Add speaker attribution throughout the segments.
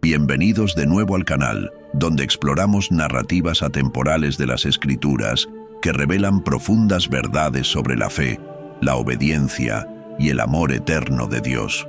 Speaker 1: Bienvenidos de nuevo al canal, donde exploramos narrativas atemporales de las Escrituras que revelan profundas verdades sobre la fe, la obediencia y el amor eterno de Dios.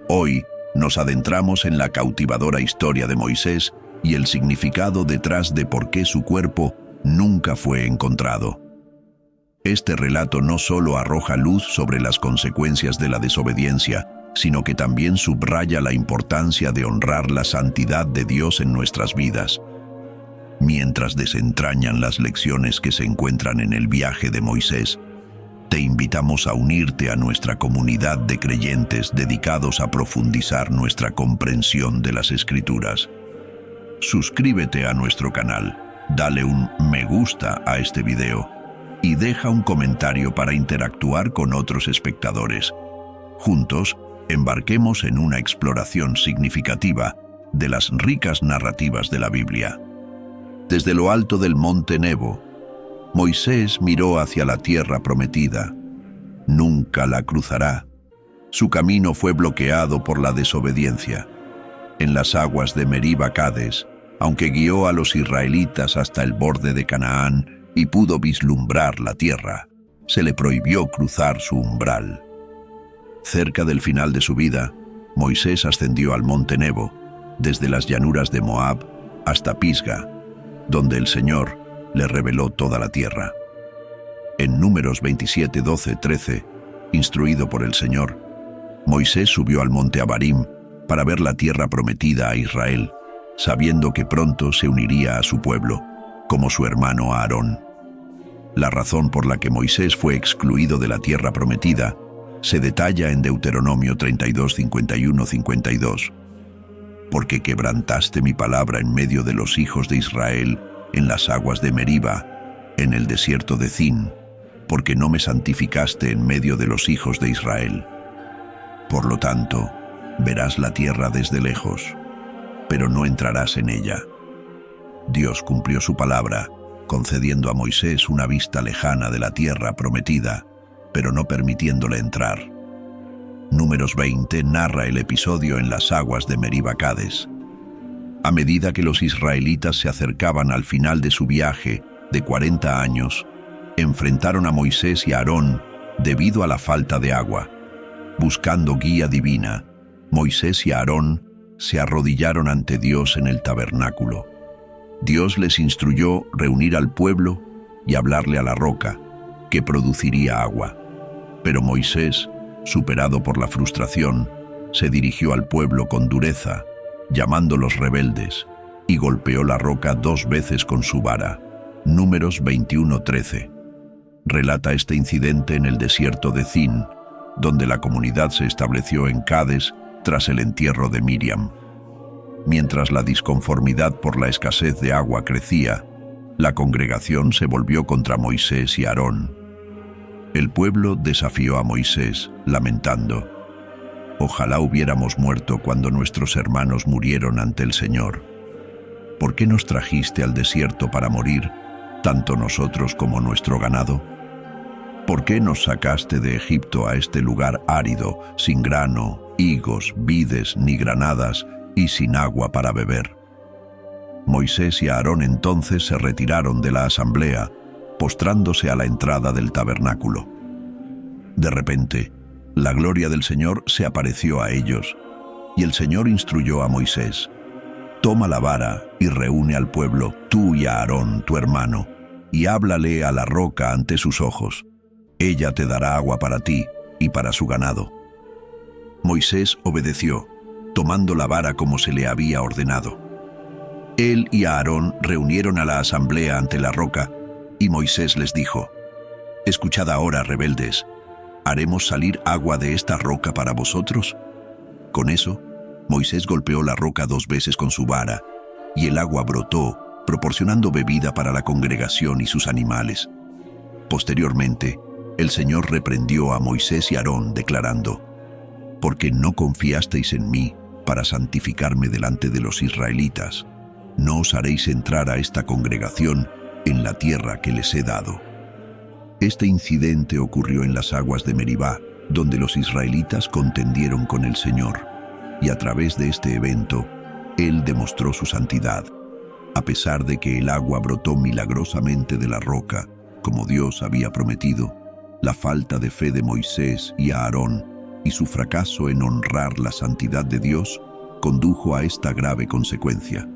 Speaker 1: Hoy nos adentramos en la cautivadora historia de Moisés y el significado detrás de por qué su cuerpo nunca fue encontrado. Este relato no solo arroja luz sobre las consecuencias de la desobediencia, sino que también subraya la importancia de honrar la santidad de Dios en nuestras vidas. Mientras desentrañan las lecciones que se encuentran en el viaje de Moisés, te invitamos a unirte a nuestra comunidad de creyentes dedicados a profundizar nuestra comprensión de las Escrituras. Suscríbete a nuestro canal, dale un me gusta a este video y deja un comentario para interactuar con otros espectadores. Juntos, embarquemos en una exploración significativa de las ricas narrativas de la Biblia. Desde lo alto del monte Nebo, Moisés miró hacia la tierra prometida. Nunca la cruzará. Su camino fue bloqueado por la desobediencia. En las aguas de Meriba Cades, aunque guió a los israelitas hasta el borde de Canaán y pudo vislumbrar la tierra, se le prohibió cruzar su umbral. Cerca del final de su vida, Moisés ascendió al monte Nebo, desde las llanuras de Moab hasta Pisga, donde el Señor le reveló toda la tierra. En Números 27, 12, 13, instruido por el Señor, Moisés subió al monte Abarim para ver la tierra prometida a Israel, sabiendo que pronto se uniría a su pueblo, como su hermano Aarón. La razón por la que Moisés fue excluido de la tierra prometida se detalla en Deuteronomio 32, 51, 52. Porque quebrantaste mi palabra en medio de los hijos de Israel, en las aguas de Meriba, en el desierto de Zin, porque no me santificaste en medio de los hijos de Israel. Por lo tanto, verás la tierra desde lejos, pero no entrarás en ella. Dios cumplió su palabra, concediendo a Moisés una vista lejana de la tierra prometida, pero no permitiéndole entrar. Números 20 narra el episodio en las aguas de Meriba Cades. A medida que los israelitas se acercaban al final de su viaje de 40 años, enfrentaron a Moisés y a Aarón debido a la falta de agua. Buscando guía divina, Moisés y Aarón se arrodillaron ante Dios en el tabernáculo. Dios les instruyó reunir al pueblo y hablarle a la roca, que produciría agua. Pero Moisés, superado por la frustración, se dirigió al pueblo con dureza, llamándolos rebeldes, y golpeó la roca 2 veces con su vara. Números 21:13. Relata este incidente en el desierto de Zin, donde la comunidad se estableció en Cades tras el entierro de Miriam. Mientras la disconformidad por la escasez de agua crecía, la congregación se volvió contra Moisés y Aarón. El pueblo desafió a Moisés, lamentando: «Ojalá hubiéramos muerto cuando nuestros hermanos murieron ante el Señor. ¿Por qué nos trajiste al desierto para morir, tanto nosotros como nuestro ganado? ¿Por qué nos sacaste de Egipto a este lugar árido, sin grano, higos, vides ni granadas, y sin agua para beber?» Moisés y Aarón entonces se retiraron de la asamblea, postrándose a la entrada del tabernáculo. De repente, la gloria del Señor se apareció a ellos, y el Señor instruyó a Moisés: «Toma la vara y reúne al pueblo, tú y a Aarón, tu hermano, y háblale a la roca ante sus ojos. Ella te dará agua para ti y para su ganado». Moisés obedeció, tomando la vara como se le había ordenado. Él y Aarón reunieron a la asamblea ante la roca, y Moisés les dijo: «Escuchad ahora, rebeldes, ¿haremos salir agua de esta roca para vosotros?». Con eso, Moisés golpeó la roca 2 veces con su vara, y el agua brotó, proporcionando bebida para la congregación y sus animales. Posteriormente, el Señor reprendió a Moisés y Aarón, declarando: «Porque no confiasteis en mí para santificarme delante de los israelitas, no os haréis entrar a esta congregación en la tierra que les he dado». Este incidente ocurrió en las aguas de Meribá, donde los israelitas contendieron con el Señor, y a través de este evento, Él demostró su santidad, a pesar de que el agua brotó milagrosamente de la roca, como Dios había prometido. La falta de fe de Moisés y Aarón y su fracaso en honrar la santidad de Dios condujo a esta grave consecuencia.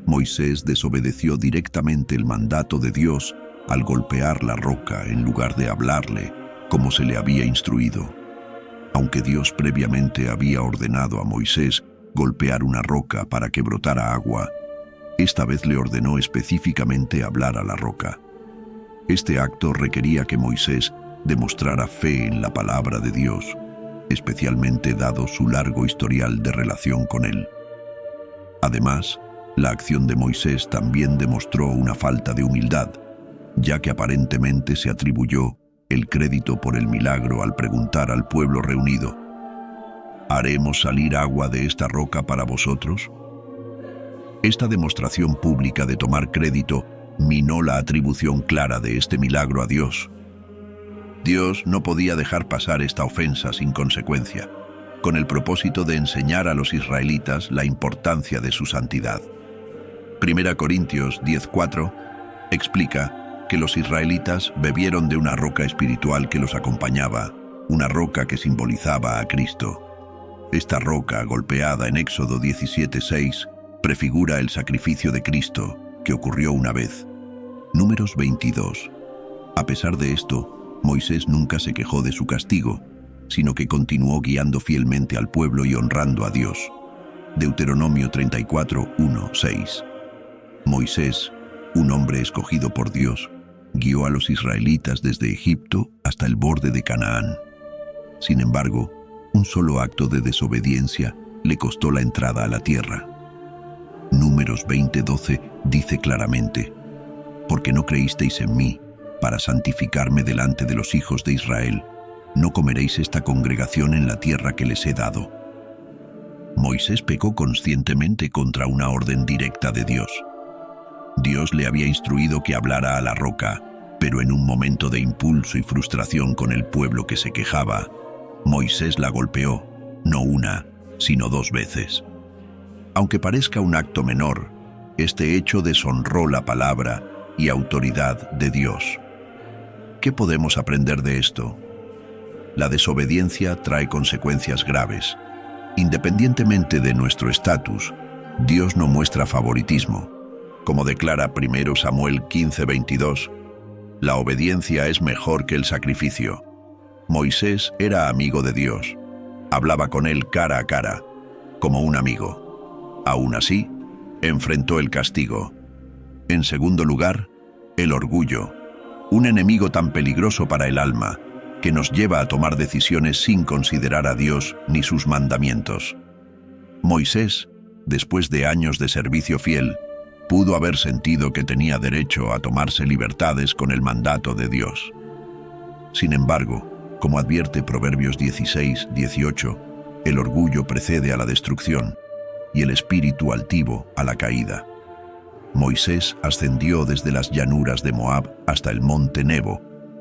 Speaker 1: Moisés desobedeció directamente el mandato de Dios al golpear la roca en lugar de hablarle, como se le había instruido. Aunque Dios previamente había ordenado a Moisés golpear una roca para que brotara agua, esta vez le ordenó específicamente hablar a la roca. Este acto requería que Moisés demostrara fe en la palabra de Dios, especialmente dado su largo historial de relación con él. Además, la acción de Moisés también demostró una falta de humildad, ya que aparentemente se atribuyó el crédito por el milagro al preguntar al pueblo reunido: ¿haremos salir agua de esta roca para vosotros? Esta demostración pública de tomar crédito minó la atribución clara de este milagro a Dios. Dios no podía dejar pasar esta ofensa sin consecuencia, con el propósito de enseñar a los israelitas la importancia de su santidad. 1 Corintios 10:4 explica que los israelitas bebieron de una roca espiritual que los acompañaba, una roca que simbolizaba a Cristo. Esta roca, golpeada en Éxodo 17:6, prefigura el sacrificio de Cristo, que ocurrió una vez. Números 22. A pesar de esto, Moisés nunca se quejó de su castigo, sino que continuó guiando fielmente al pueblo y honrando a Dios. Deuteronomio 34:1-6. Moisés, un hombre escogido por Dios, guió a los israelitas desde Egipto hasta el borde de Canaán. Sin embargo, un solo acto de desobediencia le costó la entrada a la tierra. Números 20:12 dice claramente: «Porque no creísteis en mí, para santificarme delante de los hijos de Israel, no comeréis esta congregación en la tierra que les he dado». Moisés pecó conscientemente contra una orden directa de Dios. Dios le había instruido que hablara a la roca, pero en un momento de impulso y frustración con el pueblo que se quejaba, Moisés la golpeó, no una, sino 2 veces. Aunque parezca un acto menor, este hecho deshonró la palabra y autoridad de Dios. ¿Qué podemos aprender de esto? La desobediencia trae consecuencias graves. Independientemente de nuestro estatus, Dios no muestra favoritismo. Como declara 1 Samuel 15:22, la obediencia es mejor que el sacrificio. Moisés era amigo de Dios. Hablaba con él cara a cara, como un amigo. Aún así, enfrentó el castigo. En segundo lugar, el orgullo, un enemigo tan peligroso para el alma, que nos lleva a tomar decisiones sin considerar a Dios ni sus mandamientos. Moisés, después de años de servicio fiel, pudo haber sentido que tenía derecho a tomarse libertades con el mandato de Dios. Sin embargo, como advierte Proverbios 16:18, el orgullo precede a la destrucción y el espíritu altivo a la caída. Moisés ascendió desde las llanuras de Moab hasta el monte Nebo,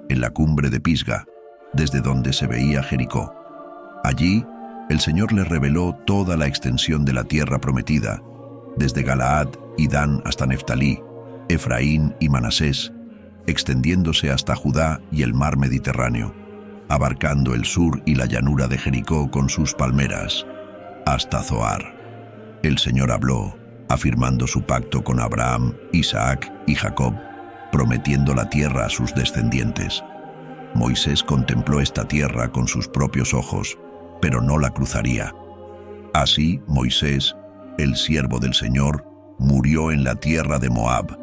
Speaker 1: en la cumbre de Pisga, desde donde se veía Jericó. Allí, el Señor le reveló toda la extensión de la tierra prometida, desde Galaad y Dan hasta Neftalí, Efraín y Manasés, extendiéndose hasta Judá y el mar Mediterráneo, abarcando el sur y la llanura de Jericó con sus palmeras, hasta Zoar. El Señor habló, afirmando su pacto con Abraham, Isaac y Jacob, prometiendo la tierra a sus descendientes. Moisés contempló esta tierra con sus propios ojos, pero no la cruzaría. Así, Moisés, el siervo del Señor, murió en la tierra de Moab,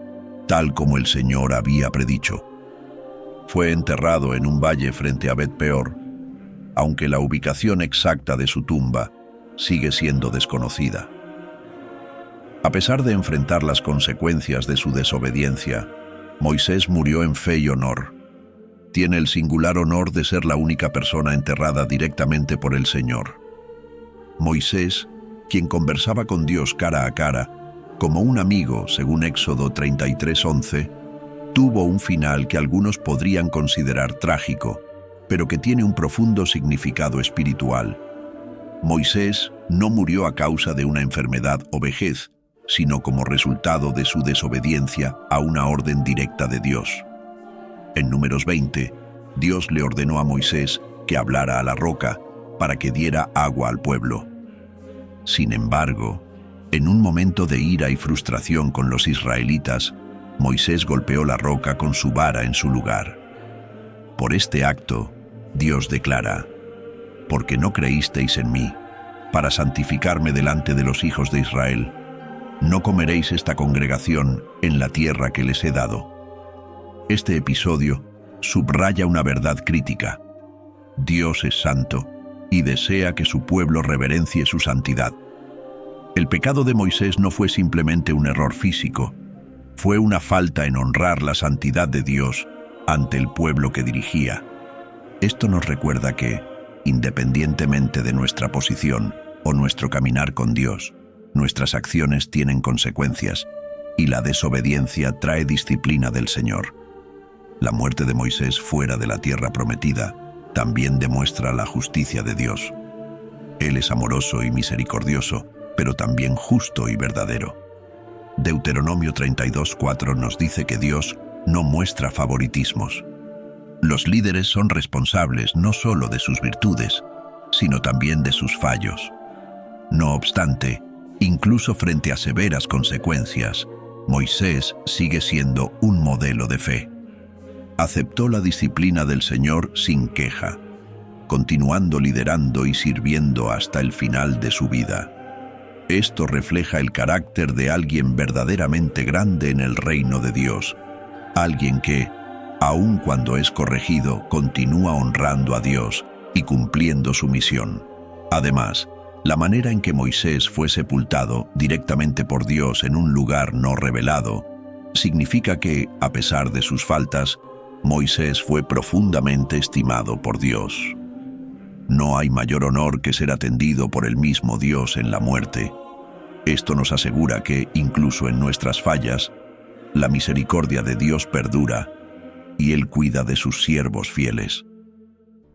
Speaker 1: tal como el Señor había predicho. Fue enterrado en un valle frente a Bet-peor, aunque la ubicación exacta de su tumba sigue siendo desconocida. A pesar de enfrentar las consecuencias de su desobediencia, Moisés murió en fe y honor. Tiene el singular honor de ser la única persona enterrada directamente por el Señor. Moisés, quien conversaba con Dios cara a cara, como un amigo, según Éxodo 33:11, tuvo un final que algunos podrían considerar trágico, pero que tiene un profundo significado espiritual. Moisés no murió a causa de una enfermedad o vejez, sino como resultado de su desobediencia a una orden directa de Dios. En Números 20, Dios le ordenó a Moisés que hablara a la roca para que diera agua al pueblo. Sin embargo, en un momento de ira y frustración con los israelitas, Moisés golpeó la roca con su vara en su lugar. Por este acto, Dios declara: «Porque no creísteis en mí, para santificarme delante de los hijos de Israel, no comeréis esta congregación en la tierra que les he dado». Este episodio subraya una verdad crítica. Dios es santo y desea que su pueblo reverencie su santidad. El pecado de Moisés no fue simplemente un error físico, fue una falta en honrar la santidad de Dios ante el pueblo que dirigía. Esto nos recuerda que, independientemente de nuestra posición o nuestro caminar con Dios, nuestras acciones tienen consecuencias y la desobediencia trae disciplina del Señor. La muerte de Moisés fuera de la tierra prometida también demuestra la justicia de Dios. Él es amoroso y misericordioso, pero también justo y verdadero. Deuteronomio 32:4 nos dice que Dios no muestra favoritismos. Los líderes son responsables no solo de sus virtudes, sino también de sus fallos. No obstante, incluso frente a severas consecuencias, Moisés sigue siendo un modelo de fe. Aceptó la disciplina del Señor sin queja, continuando liderando y sirviendo hasta el final de su vida. Esto refleja el carácter de alguien verdaderamente grande en el reino de Dios, alguien que, aun cuando es corregido, continúa honrando a Dios y cumpliendo su misión. Además, la manera en que Moisés fue sepultado directamente por Dios en un lugar no revelado, significa que, a pesar de sus faltas, Moisés fue profundamente estimado por Dios. No hay mayor honor que ser atendido por el mismo Dios en la muerte. Esto nos asegura que, incluso en nuestras fallas, la misericordia de Dios perdura y Él cuida de sus siervos fieles.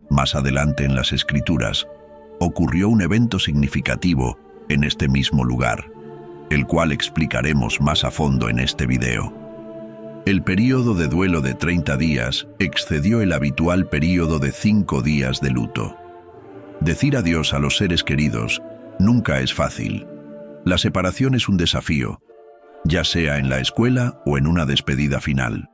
Speaker 1: Más adelante en las Escrituras, ocurrió un evento significativo en este mismo lugar, el cual explicaremos más a fondo en este video. El período de duelo de 30 días excedió el habitual período de 5 días de luto. Decir adiós a los seres queridos nunca es fácil. La separación es un desafío, ya sea en la escuela o en una despedida final.